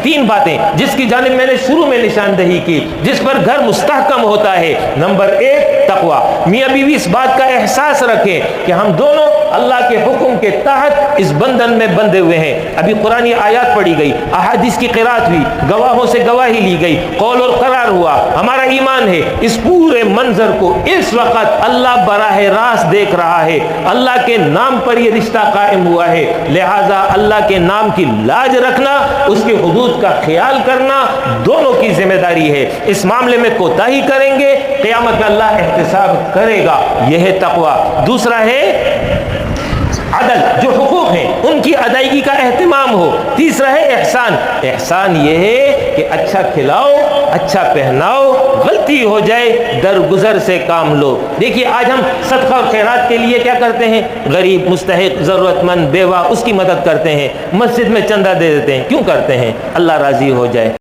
تین باتیں جس کی جانب میں نے شروع میں نشاندہی کی، جس پر گھر مستحکم ہوتا ہے۔ نمبر ایک تقویٰ، میاں بیوی اس بات کا احساس رکھیں کہ ہم دونوں اللہ کے حکم کے تحت اس بندھن میں بندھے ہوئے ہیں۔ ابھی قرآنی آیات پڑھی گئی، احادیث کی قرات ہوئی، گواہوں سے گواہی لی گئی، قول اور قرار ہوا، ہمارا ایمان ہے۔ اس پورے منظر کو اس وقت اللہ براہ راست دیکھ رہا ہے، اللہ کے نام پر یہ رشتہ قائم ہوا ہے، لہذا اللہ کے نام کی لاج رکھنا، اس کے حدود کا خیال کرنا دونوں کی ذمہ داری ہے۔ اس معاملے میں کوتاہی کریں گے، قیامت میں اللہ احتساب کرے گا۔ یہ ہے تقویٰ۔ دوسرا ہے عدل، جو حقوق ہیں ان کی ادائیگی کا اہتمام ہو۔ تیسرا ہے احسان، احسان یہ ہے کہ اچھا کھلاؤ، اچھا پہناؤ، غلطی ہو جائے درگزر سے کام لو۔ دیکھیے آج ہم صدقہ اور خیرات کے لیے کیا کرتے ہیں؟ غریب، مستحق، ضرورت مند، بیوہ، اس کی مدد کرتے ہیں، مسجد میں چندہ دے دیتے ہیں۔ کیوں کرتے ہیں؟ اللہ راضی ہو جائے۔